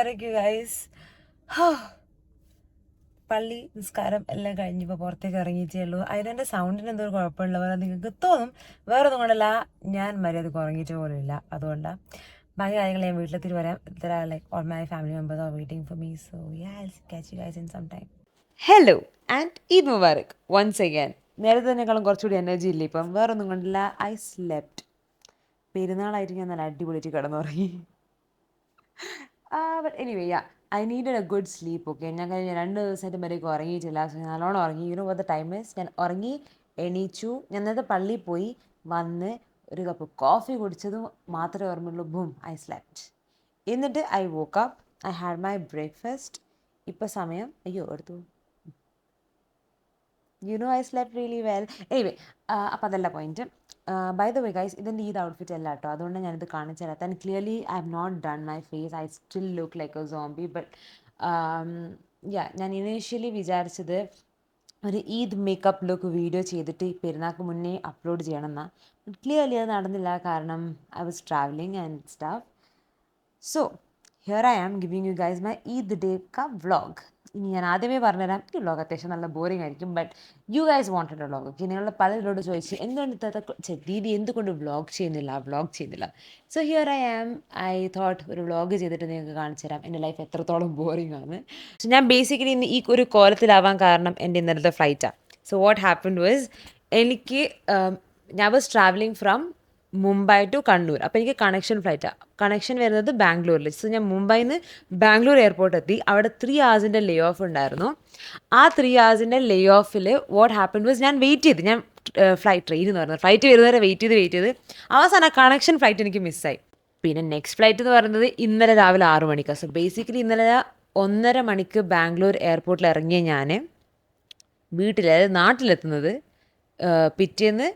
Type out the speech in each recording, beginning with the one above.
മുബാരക് guys. പള്ളി നിസ്കാരം എല്ലാം കഴിഞ്ഞപ്പോൾ പുറത്തേക്ക് ഇറങ്ങിയിട്ടേ ഉള്ളൂ. അതിനെൻ്റെ സൗണ്ടിന് എന്തോ ഒരു കുഴപ്പമുള്ള പോലെ നിങ്ങൾക്ക് തോന്നും. വേറെ ഒന്നും കൊണ്ടല്ല, ഞാൻ മര്യാദക്ക് ഉറങ്ങിയിട്ട് പോലും ഇല്ല. അതുകൊണ്ടാണ് ബാക്കി കാര്യങ്ങൾ ഞാൻ വീട്ടിലെത്തിട്ട് വരാം. Like all my family members are waiting for me. So I catch you guys in some time. Hello and Eid Mubarak once again. നേരത്തെ തന്നെക്കാളും കുറച്ചുകൂടി എനർജി ഇല്ല ഇപ്പം. വേറെ ഒന്നും കൊണ്ടില്ല, ഐ സ്ലെപ്റ്റ്. പെരുന്നാളായിട്ട് ഞാൻ നല്ല അടിപൊളിയിട്ട് കിടന്നുറങ്ങി. But anyway I needed A good sleep. Okay, ഞാൻ കഴിഞ്ഞ 2 ദിവസമായിട്ട് വരെയൊക്കെ ഉറങ്ങിയിട്ടില്ല. സോ ഞാൻ നല്ലോണം ഉറങ്ങി. You know what the time is. ഞാൻ ഉറങ്ങി എണീച്ചു. ഞാൻ നേരത്തെ പള്ളിയിൽ പോയി വന്ന് ഒരു കപ്പ് കോഫി കുടിച്ചതും മാത്രമേ ഓർമ്മയുള്ളൂ. Boom, I slept. എന്നിട്ട് I woke up, I had my breakfast. ഇപ്പം സമയം എടുത്തു. You know I slept really well. Anyway അപ്പം അതല്ല point. By the way guys, ഇതിൻ്റെ ഈദ് ഔട്ട്ഫിറ്റ് അല്ല കേട്ടോ. അതുകൊണ്ട് ഞാനിത് കാണിച്ചു തരാം. And clearly I have not done my face. I still look like a zombie. But ഞാൻ ഇനീഷ്യലി വിചാരിച്ചത് ഒരു ഈദ് മേക്കപ്പ് ലുക്ക് വീഡിയോ ചെയ്തിട്ട് ഈ പെരുന്നാൾക്ക് മുന്നേ അപ്ലോഡ് ചെയ്യണം എന്നാ. ബട്ട് ക്ലിയർലി അത് നടന്നില്ല. കാരണം I was travelling and stuff. So here I am giving you guys my Eid day ക വ്ളോഗ്. ഇനി ഞാൻ ആദ്യമേ പറഞ്ഞുതരാം, ഈ വ്ളോഗ് അത്യാവശ്യം നല്ല ബോറിംഗ് ആയിരിക്കും. But you guys wanted a vlog. Okay, നിങ്ങളുടെ പലരോട് ചോദിച്ചു എന്തുകൊണ്ട് ദീദി എന്തുകൊണ്ട് വ്ളോഗ് ചെയ്യുന്നില്ല. So here I am. I thought ഒരു വ്ളോഗ് ചെയ്തിട്ട് നിങ്ങൾക്ക് കാണിച്ചു തരാം എൻ്റെ ലൈഫ് എത്രത്തോളം ബോറിംഗ് ആണ്. സോ ഞാൻ ബേസിക്കലി ഇന്ന് ഈ ഒരു കോലത്തിലാവാൻ കാരണം എൻ്റെ ഇന്നലത്തെ ഫ്ലൈറ്റാണ്. സോ വാട്ട് ഹാപ്പൻഡ് വാസ്, എനിക്ക് ഞാൻ was travelling from Mumbai to Kannur. അപ്പോൾ എനിക്ക് കണക്ഷൻ വരുന്നത് ബാംഗ്ലൂരിൽ. സോ ഞാൻ മുംബൈയിൽ നിന്ന് ബാംഗ്ലൂർ എയർപോർട്ട് എത്തി. അവിടെ 3 hours ലേ ഓഫ് ഉണ്ടായിരുന്നു. ആ 3 hours ലേ ഓഫിൽ വാട്ട് ഹാപ്പൻഡ് വാസ്, ഞാൻ വെയിറ്റ് ചെയ്ത്, ഞാൻ ട്രെയിൻ എന്ന് പറയുന്നത് ഫ്ലൈറ്റ് വരുന്നവരെ വെയിറ്റ് ചെയ്ത് അവസാനം ആ കണക്ഷൻ ഫ്ലൈറ്റ് എനിക്ക് മിസ്സായി. പിന്നെ നെക്സ്റ്റ് ഫ്ലൈറ്റ് എന്ന് പറയുന്നത് ഇന്നലെ രാവിലെ 6 മണിക്കാണ്. സോ ബേസിക്കലി ഇന്നലെ 1:30 മണിക്ക് ബാംഗ്ലൂർ എയർപോർട്ടിൽ ഇറങ്ങിയ ഞാൻ നാട്ടിലെത്തുന്നത് പിറ്റേന്ന്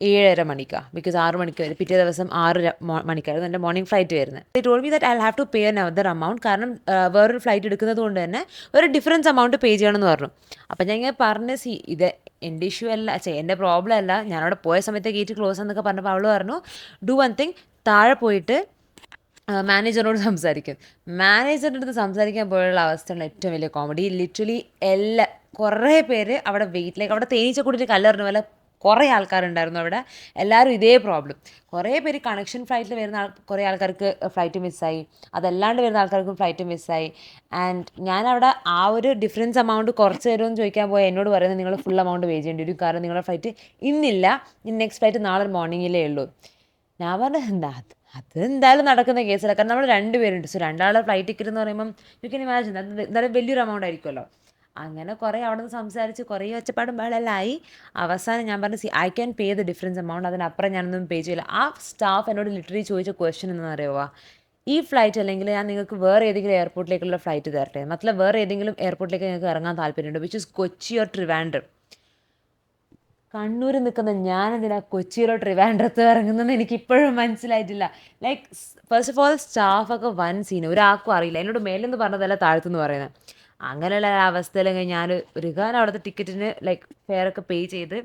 7:30 മണിക്കാണ്. ബിക്കോസ് 6 മണിക്ക് വരും. പിറ്റേ ദിവസം 6 മണിക്കായിരുന്നു എൻ്റെ മോർണിംഗ് ഫ്ലൈറ്റ് വരുന്നത്. They told me that I have to pay another amount. കാരണം വേറൊരു ഫ്ലൈറ്റ് എടുക്കുന്നത് കൊണ്ട് തന്നെ ഒരു ഡിഫറൻസ് എമൗണ്ട് പേ ചെയ്യണമെന്ന് പറഞ്ഞു. അപ്പം ഞാൻ ഇങ്ങനെ പറഞ്ഞ് ഇത് എൻ്റെ ഇഷ്യൂ അല്ല, എൻ്റെ പ്രോബ്ലം അല്ല, ഞാനവിടെ പോയ സമയത്ത് ഗേറ്റ് ക്ലോസ് എന്നൊക്കെ പറഞ്ഞപ്പോൾ അവൾ പറഞ്ഞു ഡു വൺ തിങ്, താഴെ പോയിട്ട് മാനേജറിനോട് സംസാരിക്കും. മാനേജറിൻ്റെ അടുത്ത് സംസാരിക്കാൻ പോയുള്ള അവസ്ഥയാണ് ഏറ്റവും വലിയ കോമഡി. ലിറ്ററലി കുറേ പേര് അവിടെ അവിടെ തേനീച്ചക്കൂടിയിട്ട് കല്ലെറിഞ്ഞ പോലെ കുറേ ആൾക്കാരുണ്ടായിരുന്നു അവിടെ. എല്ലാവരും ഇതേ പ്രോബ്ലം. കുറേ പേര് കണക്ഷൻ ഫ്ലൈറ്റിൽ വരുന്ന കുറേ ആൾക്കാർക്ക് ഫ്ലൈറ്റ് മിസ്സായി. അതല്ലാണ്ട് വരുന്ന ആൾക്കാർക്കും ഫ്ലൈറ്റ് മിസ്സായി. ആൻഡ് ഞാനവിടെ ആ ഒരു ഡിഫറൻസ് എമൗണ്ട് കുറച്ച് തരുമെന്ന് ചോദിക്കാൻ പോയാൽ എന്നോട് പറയുന്നത് നിങ്ങൾ ഫുൾ എമൗണ്ട് പേ ചെയ്യേണ്ടി വരും, കാരണം നിങ്ങളുടെ ഫ്ലൈറ്റ് ഇന്നില്ല, നെക്സ്റ്റ് ഫ്ലൈറ്റ് നാളെ മോർണിംഗിലേ ഉള്ളൂ. ഞാൻ പറഞ്ഞത് അത് എന്തായാലും നടക്കുന്ന കേസില്ല. കാരണം നമ്മൾ 2 പേരുണ്ട്. സോ 2 ആളുടെ ഫ്ലൈറ്റ് ടിക്കറ്റ് എന്ന് പറയുമ്പം യു ക്യാൻ ഇമാജിൻ അത് എന്തായാലും വലിയൊരു എമൗണ്ട് ആയിരിക്കുമല്ലോ. അങ്ങനെ കുറേ അവിടെ നിന്ന് സംസാരിച്ച് കുറേ ഒച്ചപ്പാടും ബഹളമായി. അവസാനം ഞാൻ പറഞ്ഞു I can pay the difference amount, അതിനപ്പുറം ഞാനൊന്നും പേ ചെയ്യില്ല. ആ സ്റ്റാഫ് എന്നോട് ലിറ്ററലി ചോദിച്ച ക്വസ്റ്റ്യൻ എന്താണെന്ന് അറിയുമോ, ഈ ഫ്ലൈറ്റ് അല്ലെങ്കിൽ ഞാൻ നിങ്ങൾക്ക് വേറെ ഏതെങ്കിലും എയർപോർട്ടിലേക്കുള്ള ഫ്ലൈറ്റ് തരട്ടെ, മറ്റുള്ള വേറെ ഏതെങ്കിലും എയർപോർട്ടിലേക്ക് നിങ്ങൾക്ക് ഇറങ്ങാൻ താല്പര്യമുണ്ട്, which is Kochi or Trivandrum. Kannur നിൽക്കുന്ന ഞാനെന്തിനാ കൊച്ചിയിലോ ട്രിവാൻഡ്രത്തോ ഇറങ്ങുന്നതെന്ന് എനിക്കിപ്പോഴും മനസ്സിലായിട്ടില്ല. ലൈക്ക് ഫസ്റ്റ് ഓഫ് ഓൾ സ്റ്റാഫൊക്കെ വൻ സീന്, ഒരാൾക്കും അറിയില്ല. എന്നോട് മേലെന്ന് പറഞ്ഞതല്ല താഴ്ത്തുനിന്ന് പറയുന്നത്. അങ്ങനെയുള്ള അവസ്ഥയിൽ ഞാൻ ഒരു കാരണം അവിടുത്തെ ടിക്കറ്റിന് ലൈക്ക് ഫെയറൊക്കെ പേ ചെയ്ത്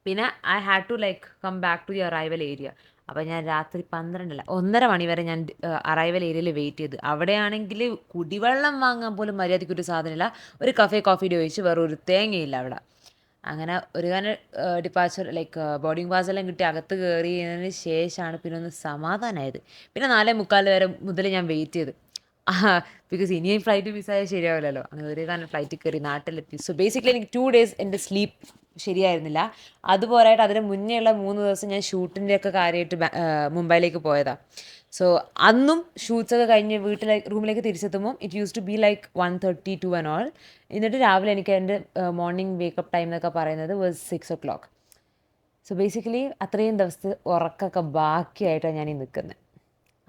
പിന്നെ I had to like come back to the arrival area. അപ്പോൾ ഞാൻ രാത്രി 1:30 മണി വരെ ഞാൻ അറൈവൽ ഏരിയയിൽ വെയിറ്റ് ചെയ്ത്. അവിടെയാണെങ്കിൽ കുടിവെള്ളം വാങ്ങാൻ പോലും മര്യാദയ്ക്കൊരു സാധനമില്ല. ഒരു കോഫി ചോദിച്ച് വേറെ ഒരു തേങ്ങയില്ല അവിടെ. അങ്ങനെ ഒരു കാരണം ഡിപ്പാച്ചർ ലൈക്ക് ബോർഡിംഗ് പാസെല്ലാം കിട്ടി അകത്ത് കയറിയതിന് ശേഷമാണ് പിന്നെ ഒന്ന് സമാധാനമായത്. പിന്നെ 4:45 വരെ മുതൽ ഞാൻ വെയിറ്റ് ചെയ്ത്. ബിക്കോസ് ഇനിയും ഫ്ലൈറ്റ് മിസ്സായാൽ ശരിയാവില്ലല്ലോ. അങ്ങനെ ഒരു കാരണം ഫ്ലൈറ്റിൽ കയറി നാട്ടിലെത്തി. സോ ബേസിക്കലി എനിക്ക് 2 days എൻ്റെ സ്ലീപ്പ് ശരിയായിരുന്നില്ല. അതുപോരായിട്ട് അതിന് മുന്നേ ഉള്ള 3 ദിവസം ഞാൻ ഷൂട്ടിൻ്റെയൊക്കെ കാര്യമായിട്ട് മുംബൈയിലേക്ക് പോയതാണ്. സോ അന്നും ഷൂട്ട്സൊക്കെ കഴിഞ്ഞ് റൂമിലേക്ക് തിരിച്ചെത്തുമ്പോൾ it use to be like 1:32 and all. എന്നിട്ട് രാവിലെ എനിക്ക് എൻ്റെ മോർണിംഗ് വേക്കപ്പ് ടൈം എന്നൊക്കെ പറയുന്നത് വാസ് 6 o'clock. സോ ബേസിക്കലി അത്രയും ദിവസത്തെ ഉറക്കമൊക്കെ ബാക്കിയായിട്ടാണ് ഞാൻ ഈ നിൽക്കുന്നത്.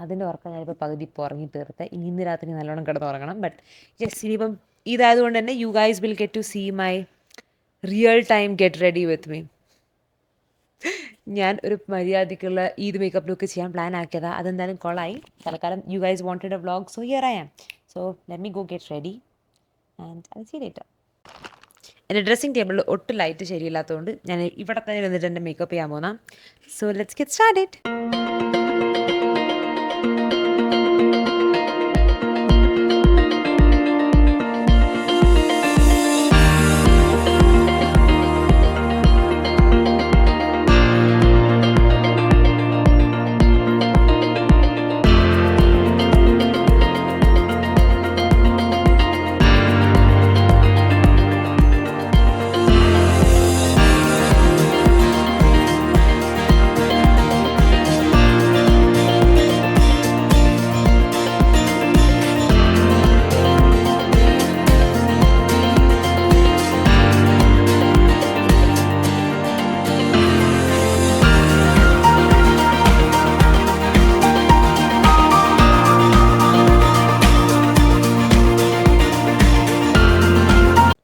അതിൻ്റെ ഉറക്കം ഞാനിപ്പോൾ പകുതി ഇപ്പോൾ ഉറങ്ങി തീർത്ത്. ഇന്ന് രാത്രി നല്ലോണം കിടന്ന് ഉറങ്ങണം. ബട്ട് യെസ്, ഇനിയിപ്പം ഇതായതുകൊണ്ട് തന്നെ you guys will get to see my real time get ready with me. ഞാൻ ഒരു മര്യാദയ്ക്കുള്ള ഈദ് മേക്കപ്പ് ലുക്ക് ചെയ്യാൻ പ്ലാൻ ആക്കിയതാണ്. അതെന്തായാലും കൊളായി. തൽക്കാലം you guys wanted a vlog, so here I am. So let me go get ready and I see later. എൻ്റെ dressing ടേബിളിൽ ഒട്ടും ലൈറ്റ് ശരിയില്ലാത്തതുകൊണ്ട് ഞാൻ ഇവിടെ തന്നെ ഇരുന്നിട്ട് എൻ്റെ മേക്കപ്പ് ചെയ്യാൻ പോകുന്ന. So let's get started.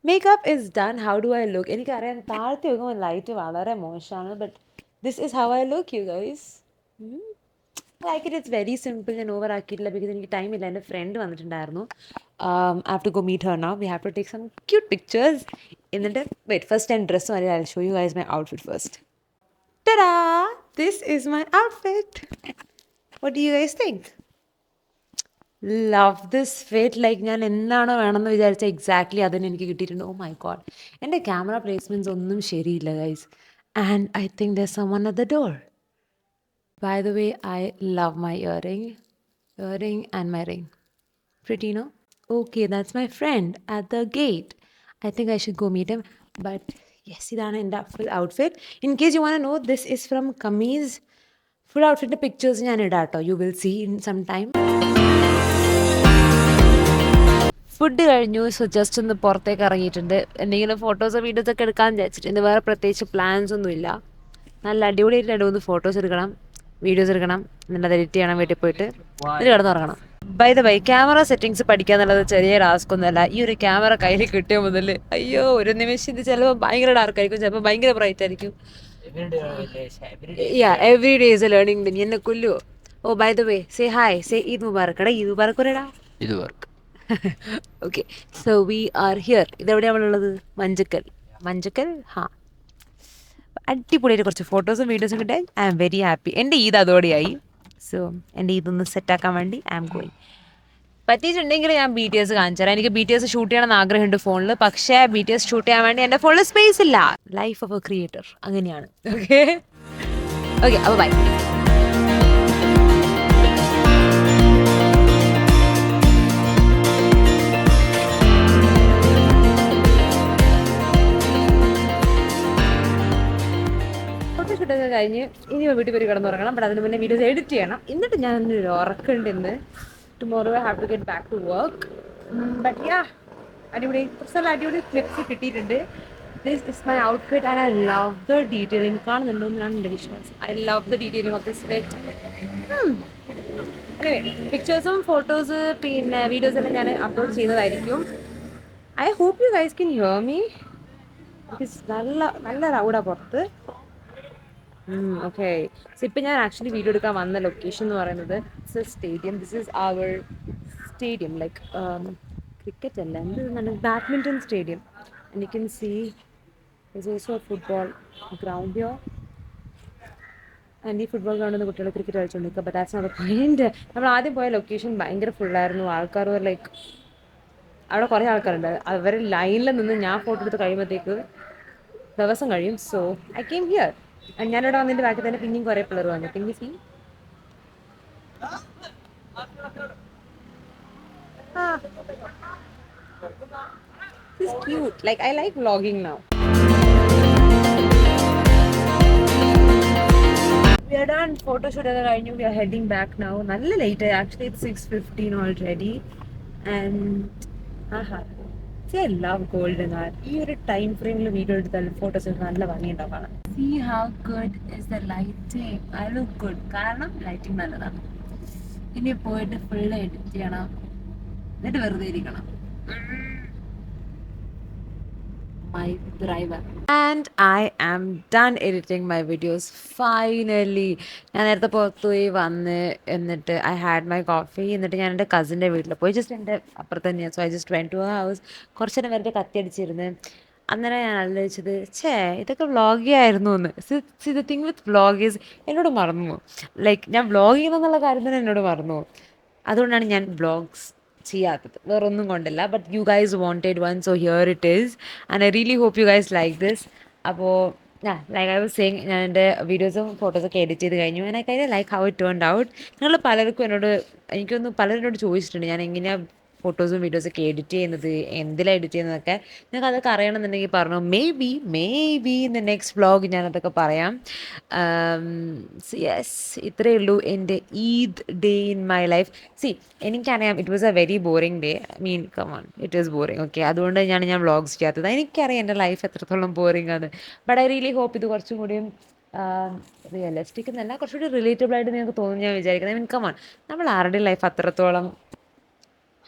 Makeup is done. How do I look? എനിക്കറിയാം താഴത്തെ നോക്കുമ്പോൾ ലൈറ്റ് വളരെ മോശമാണ്, but this is how I look you guys. Like it's very simple. ഞാൻ ഓവർ ആക്കിയിട്ടില്ല ബിക്കോസ് എനിക്ക് ടൈമില്ല. എൻ്റെ ഫ്രണ്ട് വന്നിട്ടുണ്ടായിരുന്നു. I have to go meet her now. We have to take some cute pictures. എന്നിട്ട് വെയിറ്റ്, ഫസ്റ്റ് ഞാൻ dress മാറി. I will show you guys my outfit first. Ta-da! This is my outfit. What do you guys think? Love this fit. Like ഞാൻ എന്താണോ വേണമെന്ന് വിചാരിച്ച exactly അതിന് എനിക്ക് കിട്ടിയിട്ടുണ്ട്. ഓ മൈ ഗോഡ്, എൻ്റെ ക്യാമറ പ്ലേസ്മെൻറ്റ്സ് ഒന്നും ശരിയില്ല guys. And I think there someone at the door. By the way, I love my earring and my ring. Pretty, no? Okay, that's my friend at the gate. I think I should go meet him. But yes, ഇതാണ് എൻ്റെ full outfit. In case you want to know, this is from Kameez. Full ഔട്ട്ഫിറ്റിൻ്റെ pictures ഞാൻ ഇടാം കേട്ടോ. You will see in some time. Food കഴിഞ്ഞു. So just ഒന്ന് പുറത്തേക്ക് ഇറങ്ങിയിട്ടുണ്ട്. എന്തെങ്കിലും ഫോട്ടോസോ വീഡിയോസൊക്കെ എടുക്കാമെന്ന് വിചാരിച്ചിട്ട്. ഇന്ന് വേറെ പ്രത്യേകിച്ച് പ്ലാൻസ് ഒന്നുമില്ല. നല്ല അടിപൊളിയായിട്ട് 2-3 ഫോട്ടോസ് എടുക്കണം, വീഡിയോസ് എടുക്കണം, എന്നിട്ട് അത് എഡിറ്റ് ചെയ്യണം വീട്ടിൽ പോയിട്ട്, എന്നിട്ട് കിടന്നുറങ്ങണം. By the by, camera settings പഠിക്കുക എന്നുള്ളത് ചെറിയ ടാസ്ക് ഒന്നുമല്ല. ഈ ഒരു ക്യാമറ കയ്യിൽ കിട്ടിയ മുതൽ അയ്യോ, ഒരു നിമിഷം ഇത് ചിലപ്പോൾ ഭയങ്കര ഡാർക്കായിരിക്കും, ചിലപ്പോൾ ഭയങ്കര ബ്രൈറ്റ് ആയിരിക്കും. Every day is a learning day. എന്നെ കൊല്ലുവോ? Oh by the way, say hi, say Eid Mubarak. എടാ ഈദ് മുബാറക്ക് ഒരേടാ. ഇത് work. Okay, so we are here. ഇതെവിടെയാണ് നമ്മളുള്ളത്? മഞ്ചക്കൽ. ഹാ, അടിപൊളിയായിട്ട് കുറച്ച് ഫോട്ടോസും വീഡിയോസും കിട്ടാൻ ഐ ആം വെരി ഹാപ്പി. എൻ്റെ ഈദ് അതോടെയായി. സോ എൻ്റെ ഇതൊന്ന് സെറ്റാക്കാൻ വേണ്ടി ഐ ആം ഗോയിങ്. പറ്റിയിട്ടുണ്ടെങ്കിൽ ഞാൻ BTS കാണിച്ചു തരാം. എനിക്ക് BTS ഷൂട്ട് ചെയ്യണമെന്ന് ആഗ്രഹമുണ്ട് ഫോണിൽ. പക്ഷേ BTS ഷൂട്ട് ചെയ്യാൻ വേണ്ടി എൻ്റെ ഫോണിൽ സ്പേസ് ഇല്ല. ലൈഫ് ഓഫ് എ ക്രിയേറ്റർ അങ്ങനെയാണ്. ഓക്കെ അപ്പോൾ ബൈ. ഫോട്ടോഷൂട്ടൊക്കെ കഴിഞ്ഞ് ഇനി വീട്ടിൽ പോയി കിടന്നുറങ്ങണം. ബട്ട് അതിന് മുന്നേ വീഡിയോസ് എഡിറ്റ് ചെയ്യണം. എന്നിട്ട് ഞാൻ ഒരു ഉറക്കുണ്ടെന്ന്. Tomorrow I have to get back to work. But yeah, അടിപൊളി ക്ലിപ്സ് കിട്ടിയിട്ടുണ്ട്. This is my outfit and I love the detailing. കാണുന്നുണ്ടോ എന്നാണ് എൻ്റെ വിശ്വാസം. I love the detailing of this fit. പിക്ചേഴ്സും ഫോട്ടോസ് പിന്നെ വീഡിയോസ് എല്ലാം ഞാൻ അപ്ലോഡ് ചെയ്യുന്നതായിരിക്കും. I hope you guys can hear me. Because നല്ല റൗഡാണ് പുറത്ത്. ഓക്കെ, സോ ഇപ്പം ഞാൻ ആക്ച്വലി വീഡിയോ എടുക്കാൻ വന്ന ലൊക്കേഷൻ എന്ന് പറയുന്നത് stadium. This is our stadium. Like cricket അല്ല, എന്താണ്, badminton stadium. And you can see this also football ground here. And ഈ ഫുട്ബോൾ ഗ്രൗണ്ടിൽ കുട്ടികൾ ക്രിക്കറ്റ് കളിച്ചുകൊണ്ടിരിക്കുക. But that's not the point. നമ്മൾ ആദ്യം പോയ ലൊക്കേഷൻ ഭയങ്കര ഫുള്ളായിരുന്നു. ആൾക്കാർ ലൈക്ക് അവിടെ കുറേ ആൾക്കാരുണ്ട്. അവർ ലൈനിൽ നിന്ന് ഞാൻ ഫോട്ടോ എടുത്ത് കഴിയുമ്പോഴത്തേക്ക് ദിവസം കഴിയും. So I came here. ഞാനിവിടെ വന്നിട്ട് ബാക്കി തന്നെ പിന്നെയും കുറേ പിള്ളേർ വന്നു. പിന്നീ see this is cute. Like I like vlogging now. We are done. Photoshoot ഒക്കെ കഴിഞ്ഞു. We are heading back now. നല്ല ലേറ്റ് ആയി. Actually it's 6:15 already. And I love golden hour. ഈ ഒരു ടൈം ഫ്രെയിമിൽ വീഡിയോ എടുത്താൽ ഫോട്ടോസ് എടുത്താൽ നല്ല ഭംഗിയുണ്ടാവും കാണാൻ. See how good is the lighting. I look good. കാരണം ലൈറ്റിംഗ് നല്ലതാണ്. ഇനി പോയിട്ട് ഫുൾ എഡിറ്റ് ചെയ്യണം, എന്നിട്ട് വെറുതെ ഇരിക്കണം. My driver. And I am done editing my videos finally. ഞാൻ നേരത്തെ പുറത്ത് പോയി വന്ന് എന്നിട്ട് I had my coffee. എന്നിട്ട് ഞാൻ എൻ്റെ കസിൻ്റെ വീട്ടിൽ പോയി. ജസ്റ്റ് എൻ്റെ അപ്പുറത്ത് തന്നെയാണ്. So I just went to her house. കുറച്ച് നേരം വെറുതെ കത്തിയടിച്ചിരുന്ന്. അന്നേരം ഞാൻ ആലോചിച്ചത്, ഇതൊക്കെ വ്ളോഗ് ആയിരുന്നു എന്ന്. C the thing with vlog is, എന്നോട് മറന്നു. ലൈക്ക് ഞാൻ വ്ളോഗ് ചെയ്യുന്നെന്നുള്ള കാര്യം തന്നെ എന്നോട് മറന്നു. അതുകൊണ്ടാണ് ഞാൻ വ്ളോഗ്സ് ചെയ്യാത്തത്, വേറൊന്നും കൊണ്ടല്ല. But you guys wanted one, so here it is. And I really hope you guys like this. അപ്പോൾ ലൈക്ക് ഐ വാസ് സേയിങ്, ഞാൻ എൻ്റെ വീഡിയോസും ഫോട്ടോസൊക്കെ എഡിറ്റ് ചെയ്ത് കഴിഞ്ഞു. And I kind like how it turned out. നിങ്ങൾ പലർക്കും എനിക്കൊന്ന് പലരോട് ചോദിച്ചിട്ടുണ്ട് ഞാൻ എങ്ങനെയാണ് ഫോട്ടോസും വീഡിയോസൊക്കെ എഡിറ്റ് ചെയ്യുന്നത്, എന്തിലാണ് എഡിറ്റ് ചെയ്യുന്നതൊക്കെ. നിങ്ങൾക്ക് അതൊക്കെ അറിയണമെന്നുണ്ടെങ്കിൽ പറഞ്ഞു. Maybe in the next vlog ഞാനതൊക്കെ പറയാം. യെസ്, ഇത്രയേ ഉള്ളൂ എൻ്റെ Eid day in my life. എനിക്കറിയാം it was a very boring day. Come on, it is boring. Okay, അതുകൊണ്ട് ഞാൻ വ്ളോഗ്സ് ചെയ്യാത്തത്. എനിക്കറിയാം എൻ്റെ ലൈഫ് എത്രത്തോളം ബോറിംഗ് ആണ്. ബട്ട് ഐ റിയലി ഹോപ്പ് ഇത് കുറച്ചും കൂടിയും റിയലിസ്റ്റിക് എന്നല്ല, കുറച്ചുകൂടി റിലേറ്റബിൾ ആയിട്ട് നിങ്ങൾക്ക് തോന്നുന്നു ഞാൻ വിചാരിക്കുന്നത്. കമോൺ, നമ്മൾ ആരുടെയും ലൈഫ് അത്രത്തോളം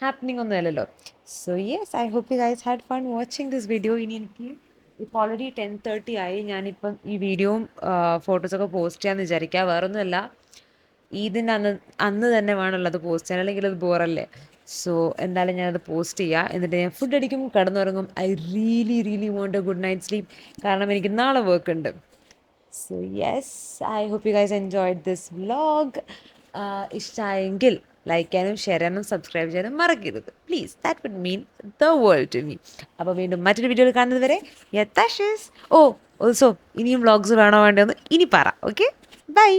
ഹാപ്പനിങ് ഒന്നും അല്ലല്ലോ. So yes, I hope you guys had fun watching this video. ഇനി എനിക്ക് ഇപ്പോൾ ഓൾറെഡി 10:30 ആയി. ഞാനിപ്പം ഈ വീഡിയോയും ഫോട്ടോസൊക്കെ പോസ്റ്റ് ചെയ്യാമെന്ന് വിചാരിക്കുക. വേറൊന്നുമല്ല, ഈദിൻ്റെ അന്ന് അന്ന് തന്നെ വേണമല്ലോ അത് പോസ്റ്റ് ചെയ്യാൻ, അല്ലെങ്കിൽ അത് ബോറല്ലേ. സോ എന്തായാലും ഞാനത് പോസ്റ്റ് ചെയ്യുക. എന്നിട്ട് ഞാൻ ഫുഡ് അടിക്കും, കിടന്നുറങ്ങും. I really really want a good night sleep. കാരണം എനിക്ക് നാളെ വർക്ക് ഉണ്ട്. So yes, I hope you guys enjoyed this vlog. ഇഷ്ടമായെങ്കിൽ ലൈക്ക് ചെയ്യാനും ഷെയർ ചെയ്യാനും സബ്സ്ക്രൈബ് ചെയ്യാനും മറക്കരുത് please. That would mean the world to me. അപ്പോൾ വീണ്ടും മറ്റൊരു വീഡിയോയിൽ കാണുന്നത് വരെ യത്താഷിസ്. ഓ ഓൾസോ ഇനിയും വ്ളോഗ്സ് വേണോ വേണ്ടതെന്ന് ഇനി പറ. Okay, by.